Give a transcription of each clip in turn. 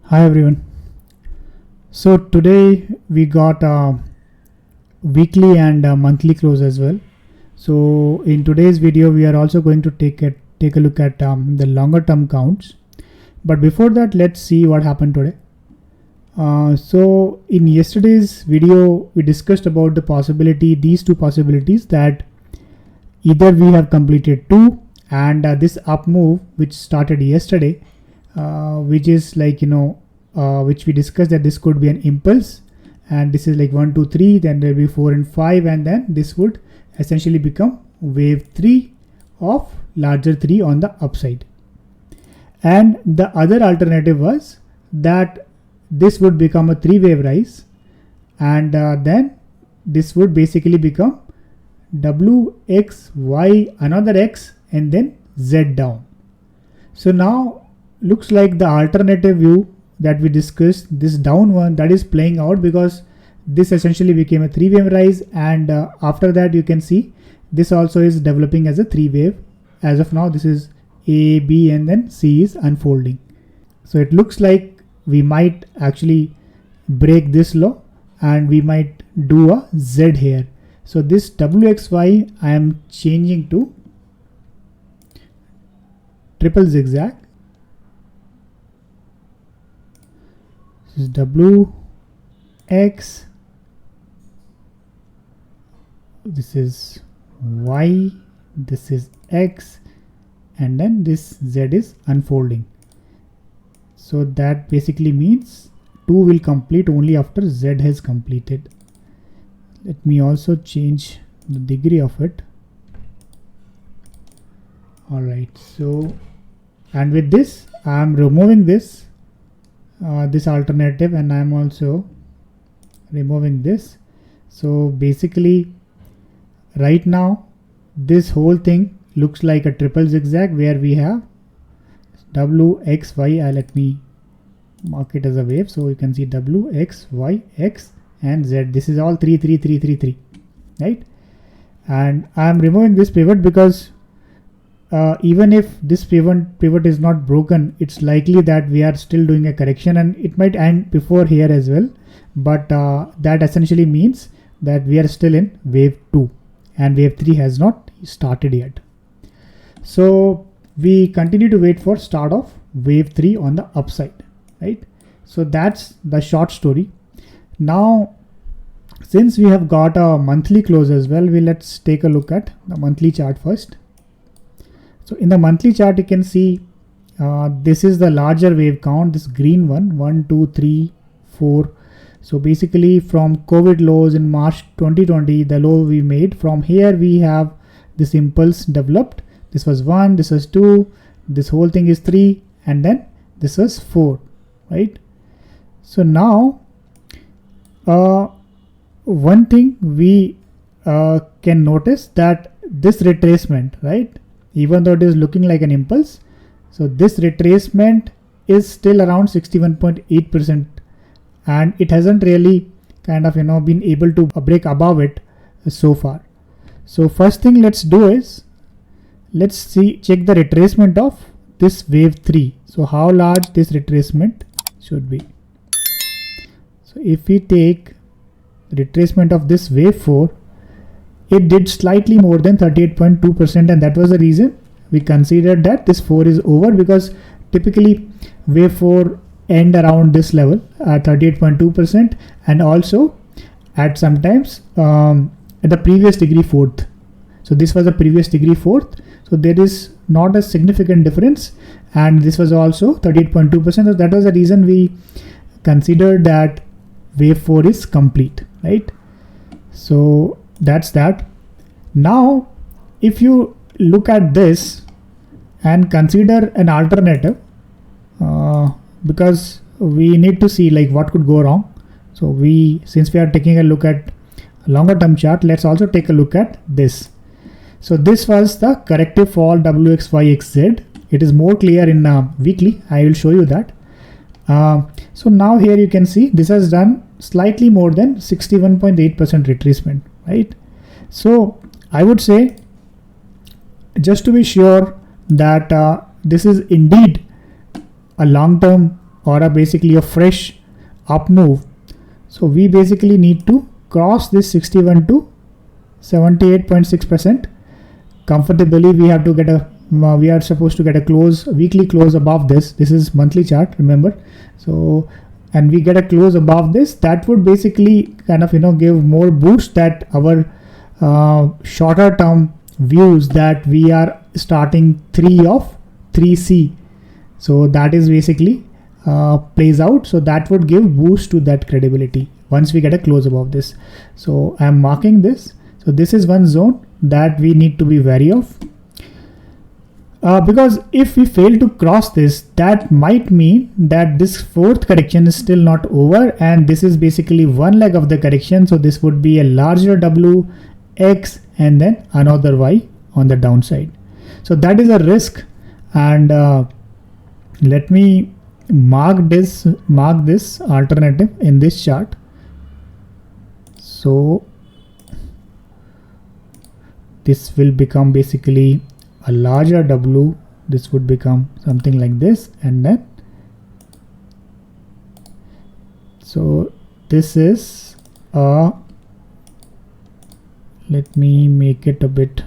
Hi everyone. So today we got weekly and monthly close as well. So in today's video we are also going to take a look at the longer term counts. But before that, let's see what happened today. So in yesterday's video we discussed about these two possibilities, that either we have completed two and this up move which started yesterday, which is like which we discussed that this could be an impulse, and this is like 1 2 3, then there will be 4 and 5, and then this would essentially become wave 3 of larger 3 on the upside. And the other alternative was that this would become a 3 wave rise, and then this would basically become W, X, Y, another X, and then Z down. So now looks like the alternative view that we discussed, this down one, that is playing out, because this essentially became a 3 wave rise, and after that you can see this also is developing as a 3 wave. As of now, this is A, B, and then C is unfolding. So it looks like we might actually break this low and we might do a Z here. So this WXY I am changing to triple zigzag. This is W, X, this is Y, this is X, and then this Z is unfolding. So that basically means 2 will complete only after Z has completed. Let me also change the degree of it. Alright, so, and with this I am removing this alternative, and I am also removing this. So basically right now this whole thing looks like a triple zigzag where we have W, X, Y. Let me mark it as a wave so you can see W, X, Y, X, and Z. This is all 3 3 3 3 3, right? And I am removing this pivot because even if this pivot is not broken, it's likely that we are still doing a correction, and it might end before here as well. But that essentially means that we are still in wave 2 and wave 3 has not started yet. So we continue to wait for start of wave 3 on the upside, right? So that's the short story. Now, since we have got a monthly close as well, let's take a look at the monthly chart first. So in the monthly chart, you can see this is the larger wave count, this green one, 1, 2, 3, 4. So basically from COVID lows in March 2020, the low we made, from here we have this impulse developed. This was 1, this was 2, this whole thing is 3, and then this was 4, right? So now one thing we can notice that this retracement, right? Even though it is looking like an impulse, so this retracement is still around 61.8%, and it hasn't really kind of been able to break above it so far. So first thing let's do is let's check the retracement of this wave 3. So how large this retracement should be. So if we take retracement of this wave 4, it did slightly more than 38.2%, and that was the reason we considered that this 4 is over, because typically wave 4 end around this level at 38.2%, and also at sometimes at the previous degree 4th. So this was the previous degree 4th, so there is not a significant difference, and this was also 38.2%. So that was the reason we considered that wave 4 is complete, right? So that's that. Now if you look at this and consider an alternative, because we need to see like what could go wrong. So since we are taking a look at a longer term chart, let's also take a look at this. So this was the corrective fall WXYXZ. It is more clear in weekly. I will show you that. So now here you can see this has done slightly more than 61.8% retracement, right? So I would say, just to be sure that this is indeed a long-term or basically a fresh up move. So we basically need to cross this 61 to 78.6% comfortably. We have to get a we are supposed to get a close, weekly close above this. This is monthly chart, remember. So, and we get a close above this, that would basically kind of give more boost that our shorter term views that we are starting 3 of 3C. So that is basically plays out. So that would give boost to that credibility once we get a close above this. So I'm marking this. So this is one zone that we need to be wary of. Because if we fail to cross this, that might mean that this fourth correction is still not over, and this is basically one leg of the correction. So this would be a larger W, X, and then another Y on the downside. So that is a risk, and let me mark this alternative in this chart. So this will become basically a larger W. This would become something like this, and then so this is let me make it a bit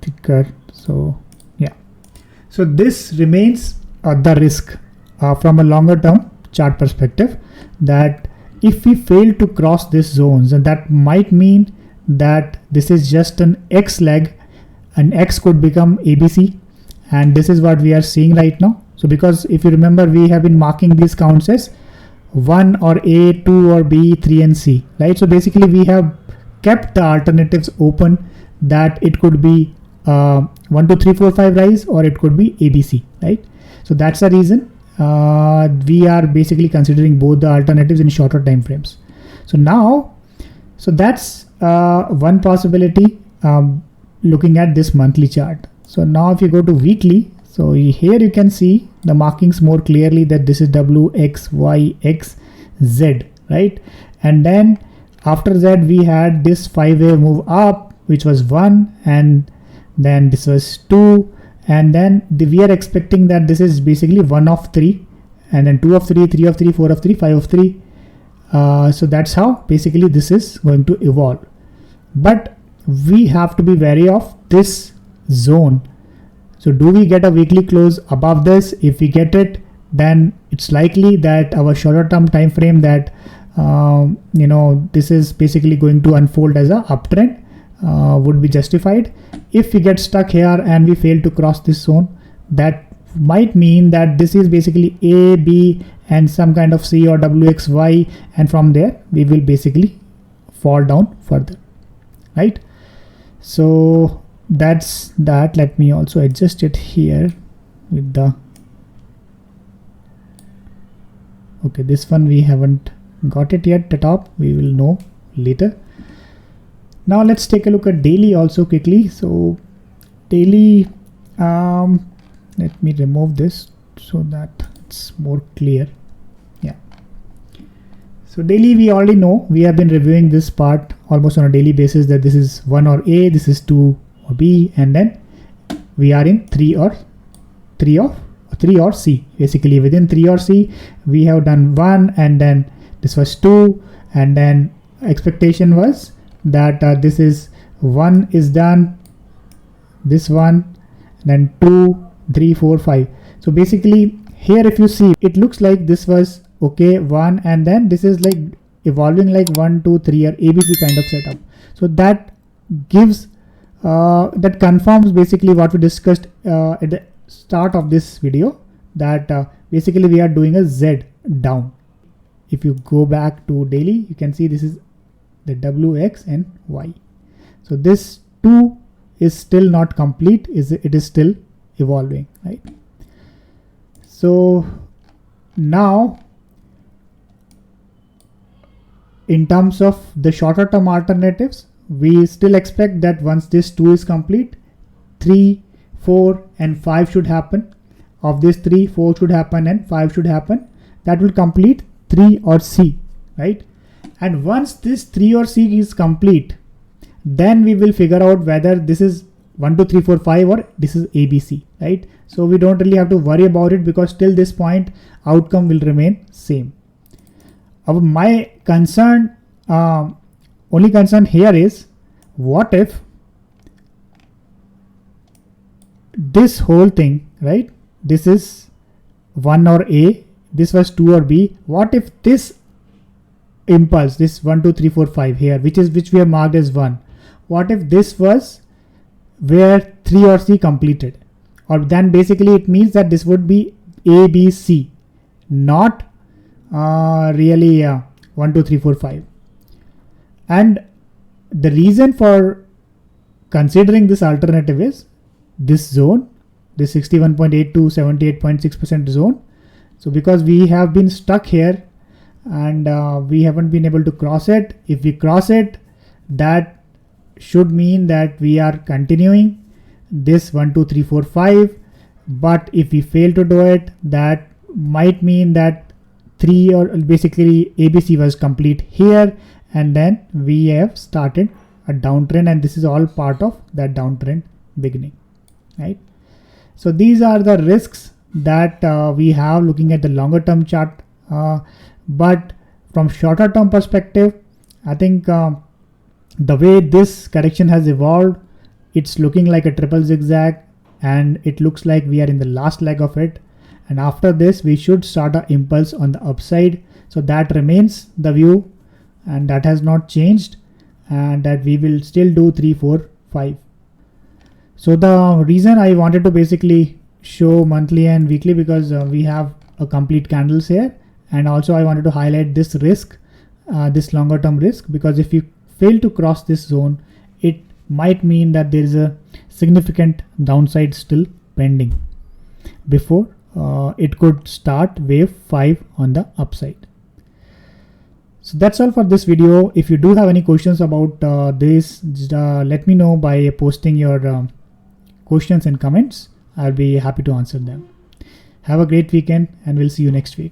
thicker. So yeah, so this remains the risk from a longer term chart perspective, that if we fail to cross these zones, and that might mean that this is just an X leg, and X could become ABC, and this is what we are seeing right now. So because if you remember, we have been marking these counts as 1 or A, 2 or B, 3 and C, right? So basically we have kept the alternatives open, that it could be 1, 2, 3, 4, 5 rise, or it could be ABC, right? So that's the reason we are basically considering both the alternatives in shorter time frames. So now, so that's one possibility looking at this monthly chart. So now if you go to weekly, so here you can see the markings more clearly, that this is W, X, Y, X, Z, right? And then after that we had this 5-way move up, which was 1, and then this was 2, and then we are expecting that this is basically 1 of 3, and then 2 of 3, 3 of 3, 4 of 3, 5 of 3. So that's how basically this is going to evolve. But we have to be wary of this zone. So do we get a weekly close above this? If we get it, then it's likely that our shorter term time frame, that this is basically going to unfold as a uptrend, would be justified. If we get stuck here and we fail to cross this zone, that might mean that this is basically A, B and some kind of C or W, X, Y, and from there we will basically fall down further, right? So that's that. Let me also adjust it here with the okay, this one we haven't got it yet, the top, we will know later. Now let's take a look at daily also quickly. So daily, let me remove this so that it's more clear. Yeah. So daily, we already know, we have been reviewing this part almost on a daily basis, that this is 1 or A, this is 2 or B, and then we are in 3 or C. Basically within 3 or C, we have done 1, and then this was 2, and then expectation was that this is 1 is done, this one, then 2, 3, 4, 5. So basically here if you see, it looks like this was okay 1, and then this is like evolving like 1, 2, 3 or ABC kind of setup. So that gives that confirms basically what we discussed at the start of this video, that basically we are doing a Z down. If you go back to daily, you can see this is the W, X and Y. So this 2 is still not complete, it is still evolving, right? So now in terms of the shorter term alternatives, we still expect that once this 2 is complete, 3, 4 and 5 should happen. Of this 3, 4 should happen and 5 should happen. That will complete 3 or C, right? And once this 3 or C is complete, then we will figure out whether this is 1 2 3 4 5 or this is ABC, right? So we don't really have to worry about it because till this point outcome will remain same. My concern, only concern here is, what if this whole thing, right, this is 1 or A, this was 2 or B, what if this impulse, this 1 2 3 4 5 here, which we have marked as 1, what if this was where 3 or C completed? Or then basically it means that this would be A, B, C, not really 1 2 3 4 5. And the reason for considering this alternative is this zone, this 61.8 to 78.6% zone. So because we have been stuck here and we haven't been able to cross it, if we cross it, that should mean that we are continuing this 1 2 3 4 5. But if we fail to do it, that might mean that 3 or basically ABC was complete here, and then we have started a downtrend, and this is all part of that downtrend beginning, right? So these are the risks that we have looking at the longer term chart, but from shorter term perspective, I think the way this correction has evolved, it's looking like a triple zigzag, and it looks like we are in the last leg of it, and after this we should start an impulse on the upside. So that remains the view, and that has not changed, and that we will still do 3 4 5. So the reason I wanted to basically show monthly and weekly, because we have a complete candles here, and also I wanted to highlight this risk, this longer term risk, because if you fail to cross this zone, it might mean that there is a significant downside still pending before it could start wave 5 on the upside. So that's all for this video. If you do have any questions about this, just, let me know by posting your questions and comments. I'll be happy to answer them. Have a great weekend, and we'll see you next week.